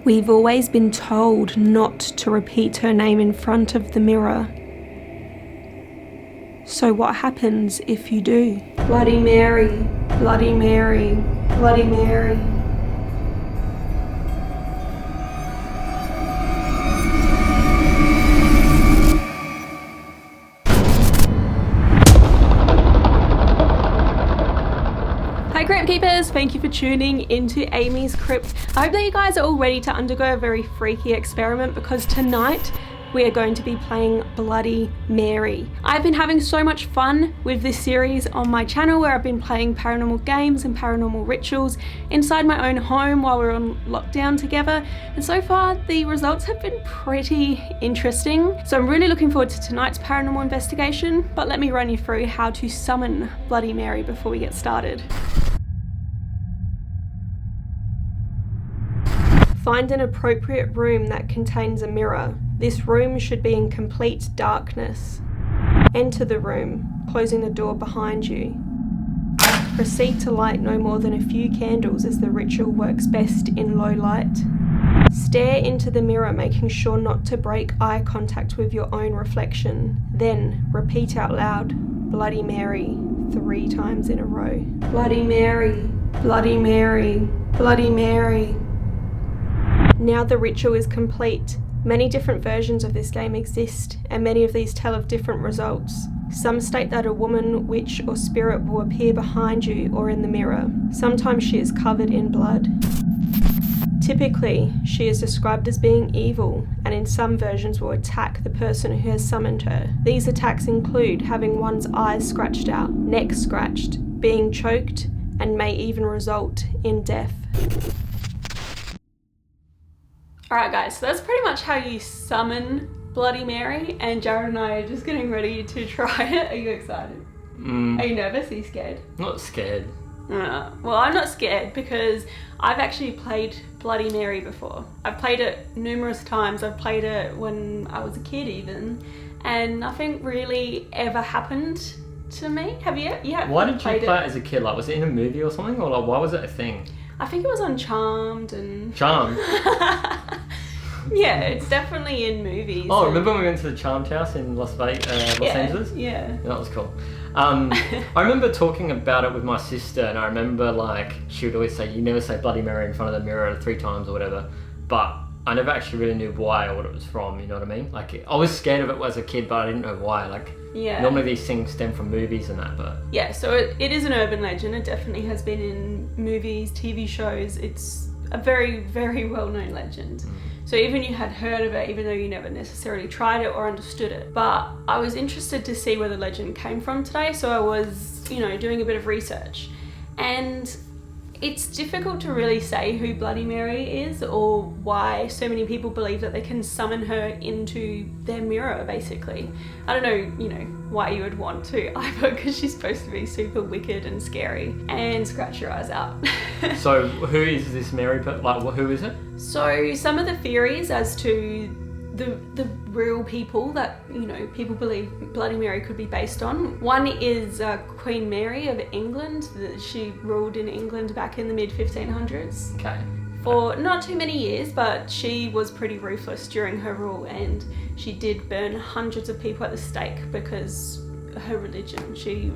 We've always been told not to repeat her name in front of the mirror. So what happens if you do? Bloody Mary, Bloody Mary, Bloody Mary. Hi Crypt Keepers, thank you for tuning into AmysCrypt. I hope that you guys are all ready to undergo a very freaky experiment, because tonight we are going to be playing Bloody Mary. I've been having so much fun with this series on my channel, where I've been playing paranormal games and paranormal rituals inside my own home while we're on lockdown together, and so far the results have been pretty interesting. So I'm really looking forward to tonight's paranormal investigation, but let me run you through how to summon Bloody Mary before we get started. Find an appropriate room that contains a mirror. This room should be in complete darkness. Enter the room, closing the door behind you. Proceed to light no more than a few candles, as the ritual works best in low light. Stare into the mirror, making sure not to break eye contact with your own reflection. Then repeat out loud, Bloody Mary, 3 times in a row. Bloody Mary, Bloody Mary, Bloody Mary. Now the ritual is complete. Many different versions of this game exist, and many of these tell of different results. Some state that a woman, witch, or spirit will appear behind you or in the mirror. Sometimes she is covered in blood. Typically, she is described as being evil, and in some versions will attack the person who has summoned her. These attacks include having one's eyes scratched out, neck scratched, being choked, and may even result in death. Alright guys, so that's pretty much how you summon Bloody Mary, and Jared and I are just getting ready to try it. Are you excited? Are you nervous? Are you scared? Not scared. Well, I'm not scared because I've actually played Bloody Mary before. I've played it numerous times. I've played it when I was a kid even, and nothing really ever happened to me. Have you? Yeah. Why did you play it as a kid? Like, was it in a movie or something? Or like, why was it a thing? I think it was on Charmed and... Charmed? Yeah, it's definitely in movies. Oh, remember when we went to the Charmed house in Los Angeles? Yeah. That was cool. I remember talking about it with my sister, and I remember like she would always say, you never say Bloody Mary in front of the mirror 3 times or whatever, but I never actually really knew why or what it was from, you know what I mean? Like, I was scared of it as a kid, but I didn't know why. Like, yeah. Normally these things stem from movies and that, but... Yeah, so it is an urban legend. It definitely has been in movies, TV shows. It's a very, very well-known legend. So even you had heard of it, even though you never necessarily tried it or understood it. But I was interested to see where the legend came from today, so I was, doing a bit of research. And it's difficult to really say who Bloody Mary is, or why so many people believe that they can summon her into their mirror, basically. I don't know, why you would want to either, because she's supposed to be super wicked and scary and scratch your eyes out. So who is this Mary? Like, who is it? So some of the theories as to the real people that, people believe Bloody Mary could be based on. One is Queen Mary of England. She ruled in England back in the mid-1500s. Okay. For not too many years, but she was pretty ruthless during her rule, and she did burn hundreds of people at the stake because of her religion. She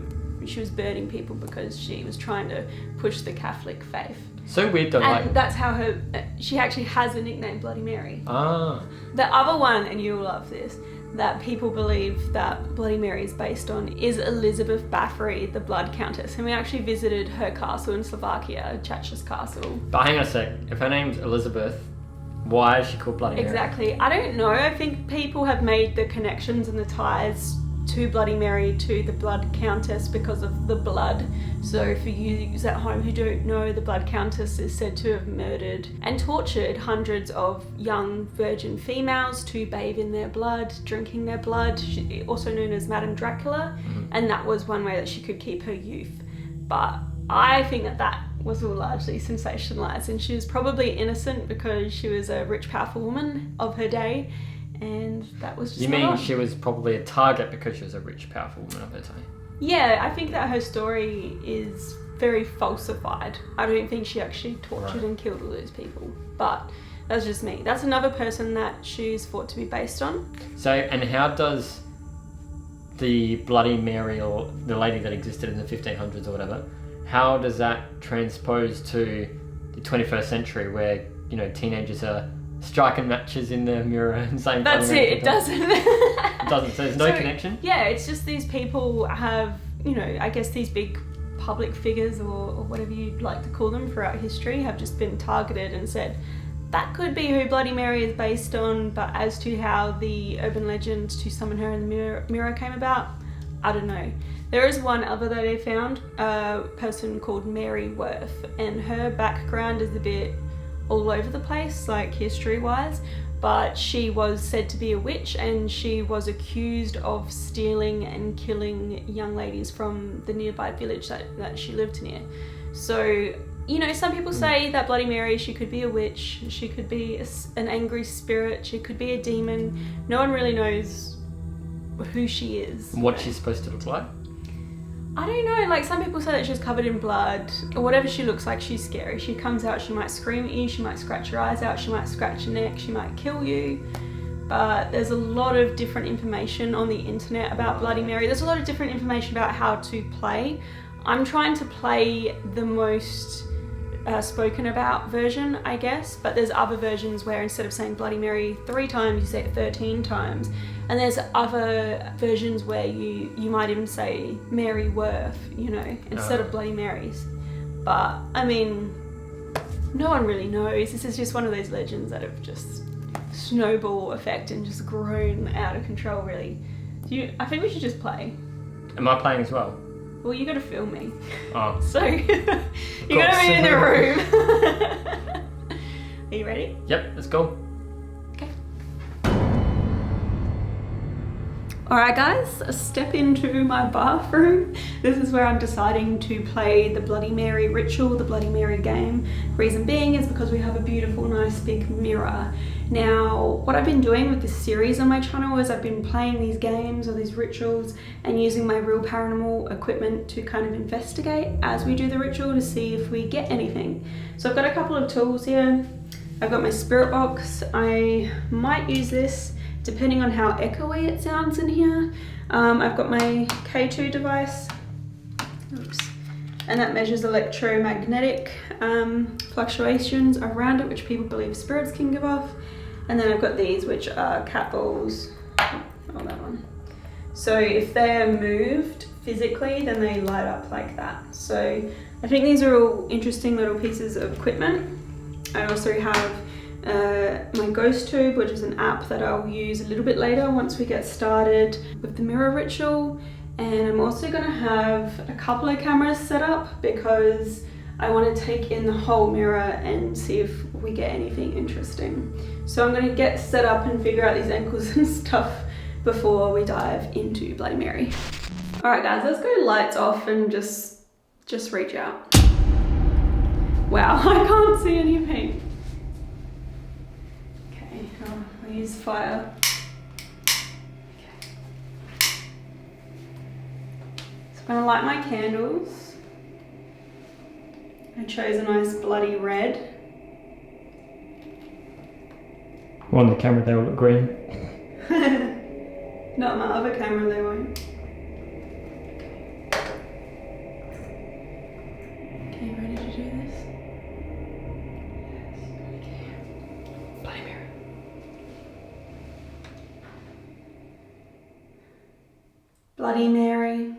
was burning people because she was trying to push the Catholic faith. So weird though, and that's how she actually has a nickname, Bloody Mary. Ah. The other one, and you'll love this, that people believe that Bloody Mary is based on is Elizabeth Bathory, the Blood Countess. And we actually visited her castle in Slovakia, Chachas Castle. But hang on a sec, if her name's Elizabeth, why is she called Bloody Mary? Exactly. I don't know. I think people have made the connections and the ties to Bloody Mary to the Blood Countess because of the blood. So for you at home who don't know, the Blood Countess is said to have murdered and tortured hundreds of young virgin females to bathe in their blood, drinking their blood, also known as Madame Dracula, and that was one way that she could keep her youth. But I think that was all largely sensationalized, and she was probably innocent because she was a rich, powerful woman of her day, and that was just... You mean she was probably a target because she was a rich, powerful woman of her time? Yeah, I think that her story is very falsified. I don't think she actually tortured Right. and killed all those people. But that's just me. That's another person that she's thought to be based on. So, and how does the Bloody Mary, or the lady that existed in the 1500s or whatever, how does that transpose to the 21st century where, you know, teenagers are striking matches in the mirror and saying... That's it, it doesn't. It doesn't, so there's no connection? Yeah, it's just these people have, you know, I guess these big public figures or whatever you'd like to call them throughout history have just been targeted and said, that could be who Bloody Mary is based on, but as to how the urban legend to summon her in the mirror came about, I don't know. There is one other that I found, a person called Mary Worth, and her background is a bit all over the place, like history-wise, but she was said to be a witch, and she was accused of stealing and killing young ladies from the nearby village that she lived near. So, you know, some people say that Bloody Mary, she could be a witch, she could be an angry spirit, she could be a demon. No one really knows who she is. What she's supposed to look like? I don't know, like some people say that she's covered in blood, or whatever she looks like, she's scary. She comes out, she might scream at you, she might scratch your eyes out, she might scratch your neck, she might kill you. But there's a lot of different information on the internet about Bloody Mary. There's a lot of different information about how to play. I'm trying to play the most spoken about version, I guess, but there's other versions where instead of saying Bloody Mary 3 times, you say it 13 times. And there's other versions where you might even say Mary Worth, you know, instead of Bloody Marys. But, I mean, no one really knows. This is just one of those legends that have just snowball effect and just grown out of control, really. I think we should just play. Am I playing as well? Well, you gotta film me. Oh. So, you gotta be in the room. Are you ready? Yep, let's go. Okay. Alright guys, a step into my bathroom. This is where I'm deciding to play the Bloody Mary ritual, the Bloody Mary game. Reason being is because we have a beautiful, nice big mirror. Now, what I've been doing with this series on my channel is I've been playing these games or these rituals and using my real paranormal equipment to kind of investigate as we do the ritual to see if we get anything. So I've got a couple of tools here. I've got my spirit box. I might use this depending on how echoey it sounds in here. I've got my K2 device. Oops. And that measures electromagnetic fluctuations around it, which people believe spirits can give off. And then I've got these, which are cat balls. Oh, that one. So if they're moved physically, then they light up like that. So I think these are all interesting little pieces of equipment. I also have my ghost tube, which is an app that I'll use a little bit later once we get started with the mirror ritual. And I'm also going to have a couple of cameras set up because I want to take in the whole mirror and see if we get anything interesting. So I'm going to get set up and figure out these angles and stuff before we dive into Bloody Mary. Alright guys, let's go lights off and just reach out. Wow, I can't see anything. Okay, I'll use fire. I'm gonna light my candles. I chose a nice bloody red. Well, on the camera they all look green. Not my other camera, they won't. Okay, ready to do this? Yes. Bloody Mary. Bloody Mary.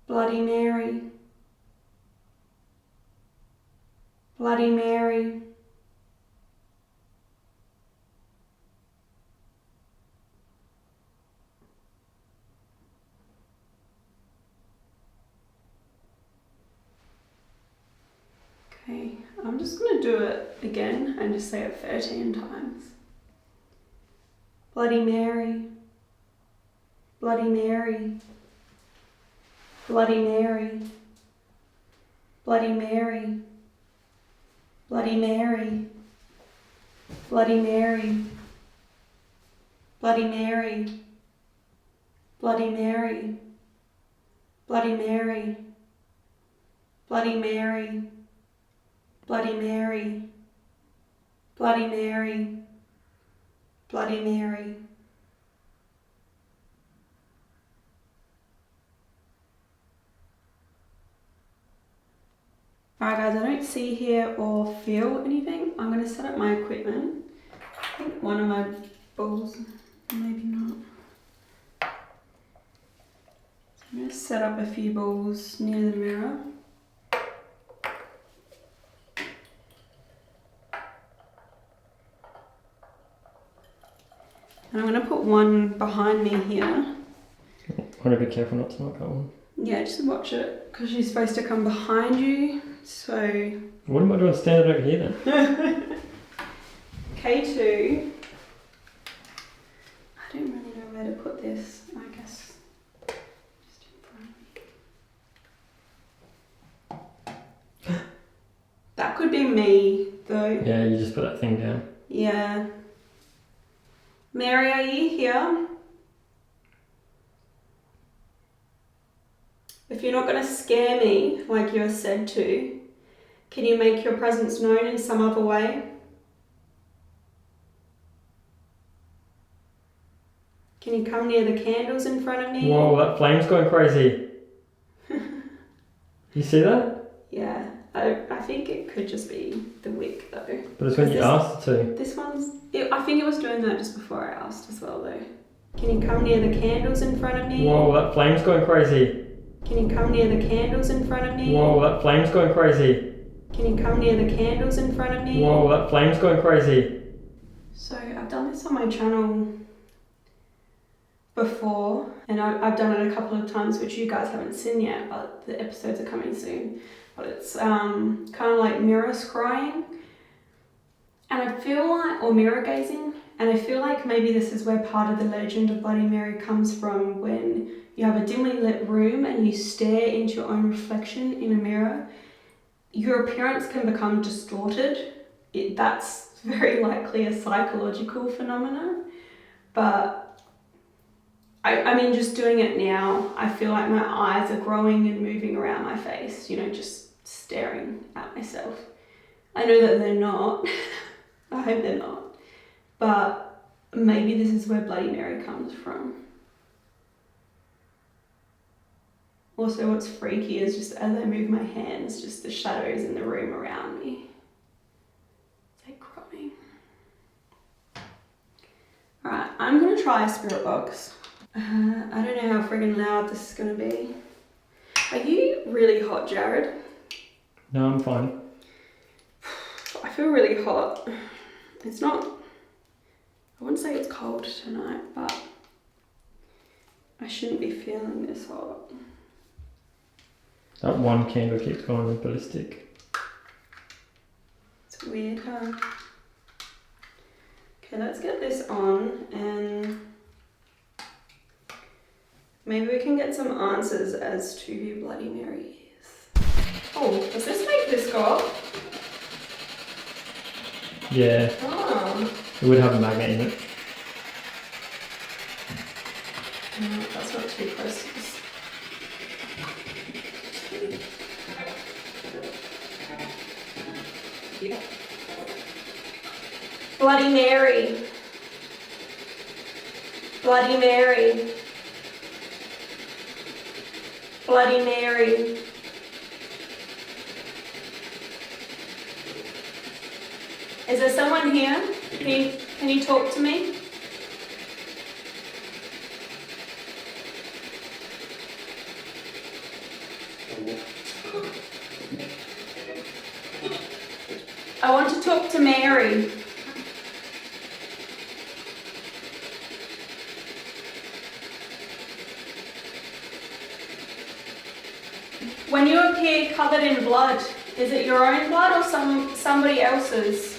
Bloody Mary. Bloody Mary. Okay, I'm just going to do it again and just say it 13 times. Bloody Mary. Bloody Mary. Bloody Mary. Bloody Mary. Bloody Mary. Bloody Mary. Bloody Mary. Bloody Mary. Bloody Mary. Bloody Mary. Bloody Mary. Bloody Mary. Bloody Mary. Alright guys, I don't see, hear or feel anything. I'm going to set up my equipment. I think one of my balls, maybe not. So I'm going to set up a few balls near the mirror. And I'm going to put one behind me here. I want to be careful not to knock that one. Yeah, just watch it, because she's supposed to come behind you, so... What am I doing standing over here then? K2. I don't really know where to put this, I guess. Just in front of me. That could be me, though. Yeah, you just put that thing down. Yeah. Mary, are you here? If you're not going to scare me like you're said to, can you make your presence known in some other way? Can you come near the candles in front of me? Whoa, that flame's going crazy. You see that? Yeah, I think it could just be the wick though. But it's when you asked it to. This I think it was doing that just before I asked as well though. Can you come near the candles in front of me? Whoa, that flame's going crazy. Can you come near the candles in front of me? Whoa, that flame's going crazy. Can you come near the candles in front of me? Whoa, that flame's going crazy. So I've done this on my channel before, and I've done it a couple of times which you guys haven't seen yet, but the episodes are coming soon. But it's kind of like mirror scrying, and I feel like, or mirror gazing, and I feel like maybe this is where part of the legend of Bloody Mary comes from, when you have a dimly lit room and you stare into your own reflection in a mirror. Your appearance can become distorted. That's very likely a psychological phenomenon, but I mean, just doing it now, I feel like my eyes are growing and moving around my face, you know, just staring at myself. I know that they're not. I hope they're not. But maybe this is where Bloody Mary comes from. Also, what's freaky is just as I move my hands, just the shadows in the room around me. It's like growing. Alright, I'm going to try a spirit box. I don't know how friggin' loud this is going to be. Are you really hot, Jared? No, I'm fine. I feel really hot. It's not... I wouldn't say it's cold tonight, but I shouldn't be feeling this hot. That one candle keeps going ballistic. It's weird, huh? Okay, let's get this on and maybe we can get some answers as to who Bloody Mary is. Oh, does this make this go up? Yeah. Oh. It would have a magnet in it. No, that's not too close to this. Bloody Mary. Bloody Mary. Bloody Mary. Is there someone here? Can you talk to me? I want to talk to Mary. When you appear covered in blood, is it your own blood or somebody else's?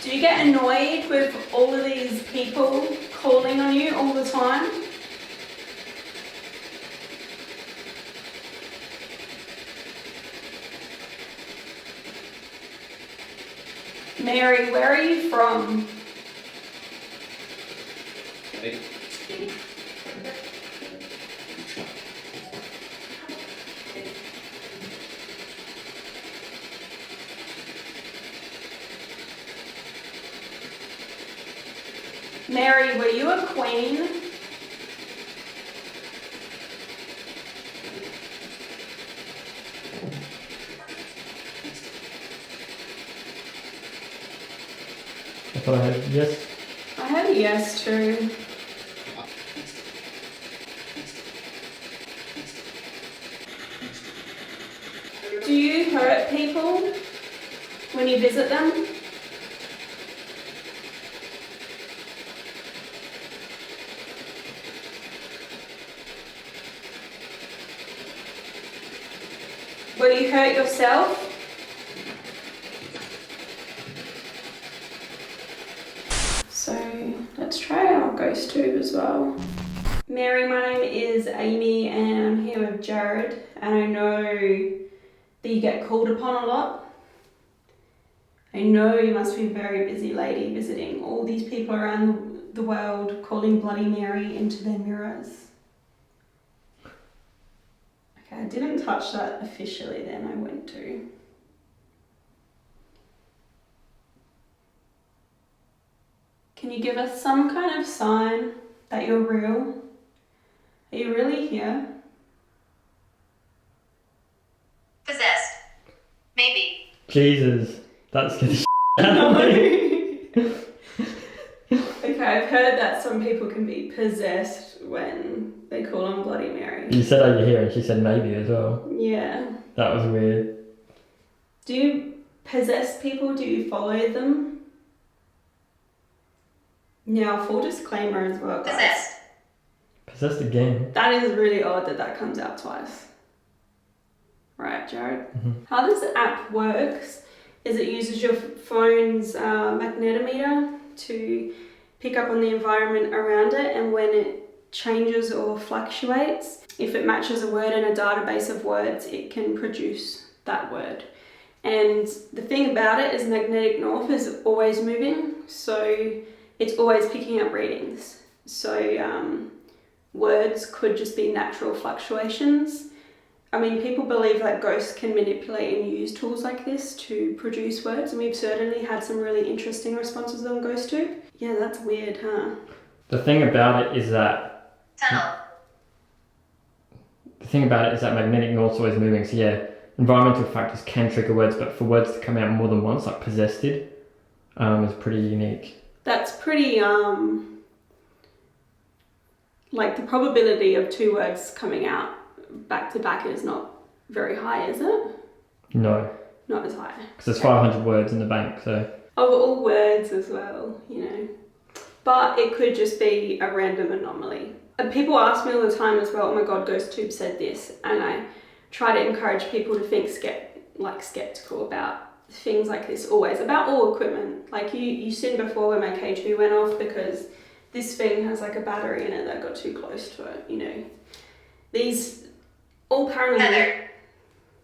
Do you get annoyed with all of these people calling on you all the time? Mary, where are you from? Mary, were you a queen? I thought I heard yes. I heard a yes too. Do you hurt people when you visit them? Will you hurt yourself? So let's try our ghost tube as well. Mary, my name is Amy and I'm here with Jared, and I know that you get called upon a lot. I know you must be a very busy lady visiting all these people around the world, calling Bloody Mary into their mirrors. Okay, I didn't touch that officially then, I went to. Can you give us some kind of sign that you're real? Are you really here? Possessed. Maybe. Jesus, that's good shit out of me. Okay, I've heard that some people can be possessed when they call on Bloody Mary. You said over here and she said maybe as well. Yeah. That was weird. Do you possess people? Do you follow them? Now, full disclaimer as well, guys. Possessed. Possessed again. That is really odd that that comes out twice. Right, Jared? Mm-hmm. How this app works is it uses your phone's magnetometer to pick up on the environment around it, and when it changes or fluctuates, if it matches a word in a database of words, it can produce that word. And the thing about it is magnetic north is always moving, so it's always picking up readings. So words could just be natural fluctuations. I mean, people believe that ghosts can manipulate and use tools like this to produce words, and we've certainly had some really interesting responses on GhostTube. Yeah, that's weird, huh? The thing about it is that Tunnel. magnetic north's always moving. So yeah, environmental factors can trigger words, but for words to come out more than once, like possessed, is pretty unique. That's pretty, like the probability of two words coming out back to back is not very high, is it? No. Not as high. Because there's 500 words in the bank, so. Of all words as well, you know. But it could just be a random anomaly. And people ask me all the time as well, oh my god, GhostTube said this, and I try to encourage people to think skeptical about things like this always, about all equipment. Like you seen before when my K2 went off because this thing has like a battery in it that got too close to it, you know. These all paranormal. Heather.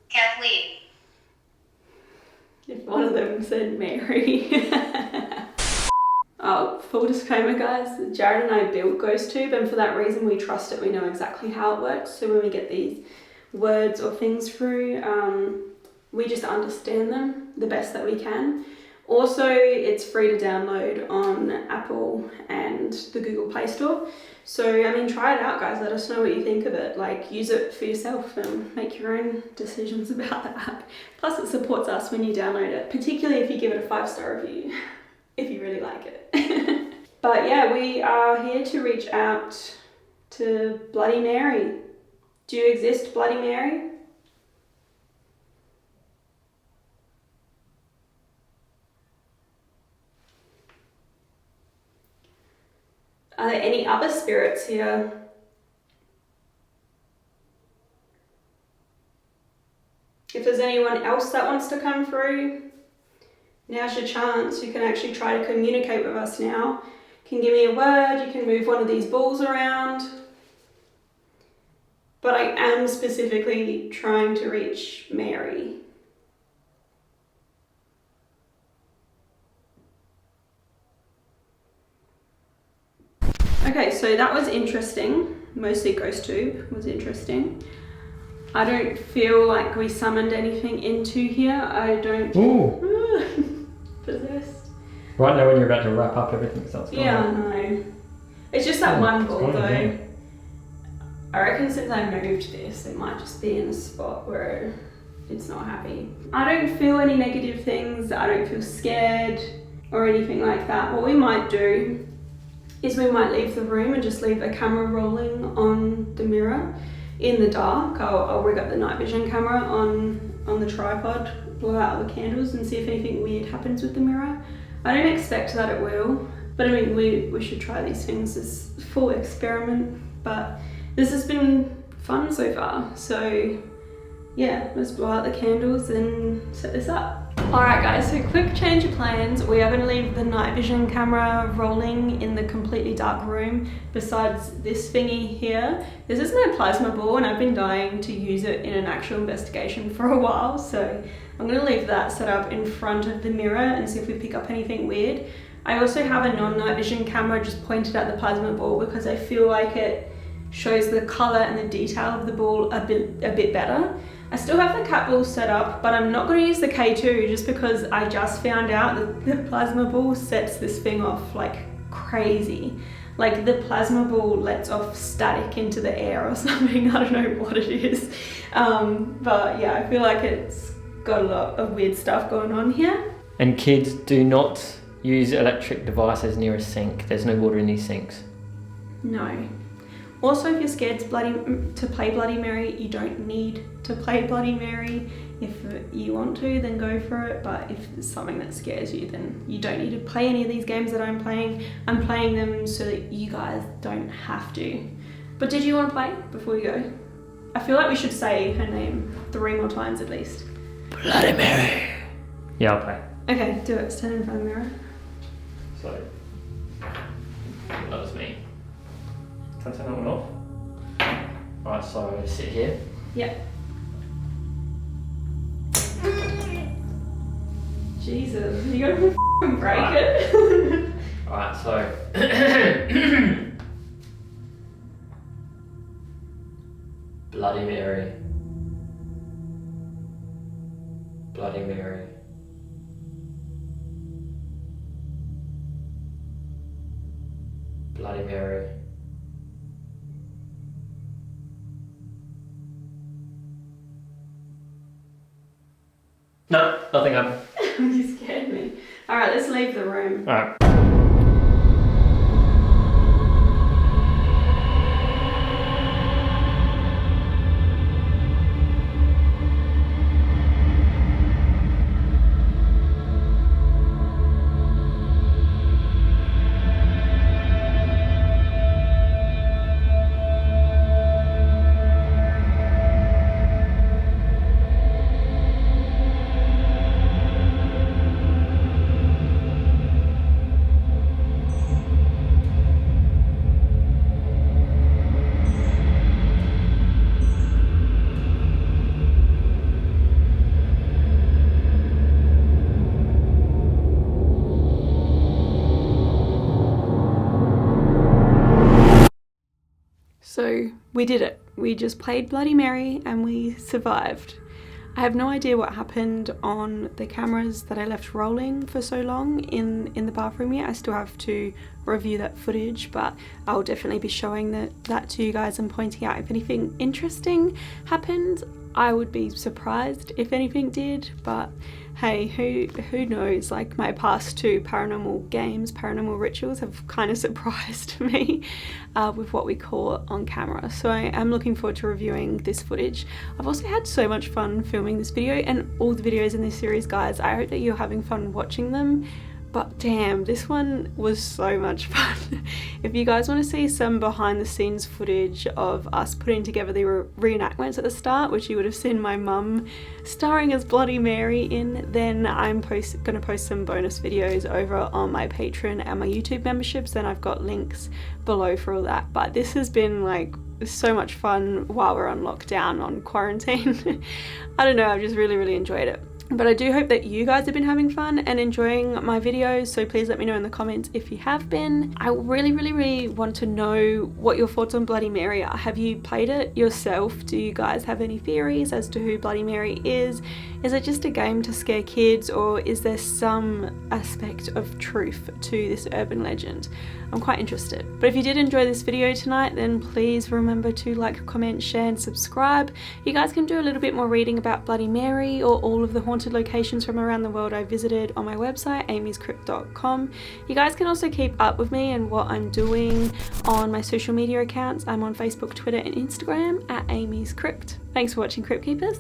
Kathleen. If one of them said Mary. Oh, full disclaimer guys, Jared and I built GhostTube, and for that reason we trust it, we know exactly how it works. So when we get these words or things through, we just understand them the best that we can. Also, it's free to download on Apple and the Google Play Store. So, I mean, try it out, guys. Let us know what you think of it. Like, use it for yourself and make your own decisions about the app. Plus, it supports us when you download it, particularly if you give it a 5-star review, if you really like it. But yeah, we are here to reach out to Bloody Mary. Do you exist, Bloody Mary? Are there any other spirits here? If there's anyone else that wants to come through, now's your chance. You can actually try to communicate with us now. You can give me a word, you can move one of these balls around. But I am specifically trying to reach Mary. Okay, so that was interesting. Mostly Ghost Tube was interesting. I don't feel like we summoned anything into here. I don't... Ooh. Possessed. Right now when you're about to wrap up, everything starts going Yeah, I on. know. It's just that one ball going though. again. I reckon since I moved this, it might just be in a spot where it's not happy. I don't feel any negative things. I don't feel scared or anything like that. What we might do is we might leave the room and just leave a camera rolling on the mirror in the dark. I'll rig up the night vision camera on the tripod, blow out all the candles and see if anything weird happens with the mirror. I don't expect that it will, but I mean, we should try these things as a full experiment, but this has been fun so far. So yeah, let's blow out the candles and set this up. Alright guys, so quick change of plans. We are going to leave the night vision camera rolling in the completely dark room besides this thingy here. This is my plasma ball and I've been dying to use it in an actual investigation for a while, so I'm going to leave that set up in front of the mirror and see if we pick up anything weird. I also have a non-night vision camera just pointed at the plasma ball because I feel like it shows the colour and the detail of the ball a bit better. I still have the cat ball set up, but I'm not going to use the K2 just because I just found out that the plasma ball sets this thing off like crazy. Like the plasma ball lets off static into the air or something. I don't know what it is. But yeah, I feel like it's got a lot of weird stuff going on here. And kids, do not use electric devices near a sink. There's no water in these sinks. No. Also, if you're scared to play Bloody Mary, you don't need to play Bloody Mary. If you want to, then go for it. But if it's something that scares you, then you don't need to play any of these games that I'm playing. I'm playing them so that you guys don't have to. But did you want to play before we go? I feel like we should say her name 3 more times at least. Bloody Mary. Yeah, I'll play. Okay, do it. Stand in front of the mirror. So, that was me. Can I turn that one off? Alright, so sit here. Yeah. Jesus, you gotta f***ing break it. Alright, so... Bloody Mary. Bloody Mary. Bloody Mary. No, nothing happened. You scared me. Alright, let's leave the room. Alright. So we did it. We just played Bloody Mary and we survived. I have no idea what happened on the cameras that I left rolling for so long in the bathroom yet. I still have to review that footage, but I'll definitely be showing that to you guys and pointing out if anything interesting happened. I would be surprised if anything did, but hey, who knows? Like my past 2 paranormal games, paranormal rituals have kind of surprised me with what we caught on camera. So I am looking forward to reviewing this footage. I've also had so much fun filming this video and all the videos in this series, guys. I hope that you're having fun watching them. But damn, this one was so much fun. If you guys want to see some behind the scenes footage of us putting together the reenactments at the start, which you would have seen my mum starring as Bloody Mary in, then I'm going to post some bonus videos over on my Patreon and my YouTube memberships. Then I've got links below for all that. But this has been like so much fun while we're on lockdown, on quarantine. I don't know, I've just really enjoyed it. But I do hope that you guys have been having fun and enjoying my videos, so please let me know in the comments if you have been. I really want to know what your thoughts on Bloody Mary are. Have you played it yourself? Do you guys have any theories as to who Bloody Mary is? Is it just a game to scare kids, or is there some aspect of truth to this urban legend? I'm quite interested. But if you did enjoy this video tonight, then please remember to like, comment, share and subscribe. You guys can do a little bit more reading about Bloody Mary or all of the haunted locations from around the world I visited on my website, AmysCrypt.com. You guys can also keep up with me and what I'm doing on my social media accounts. I'm on Facebook, Twitter and Instagram at AmysCrypt. Thanks for watching, Crypt Keepers.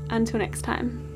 Until next time.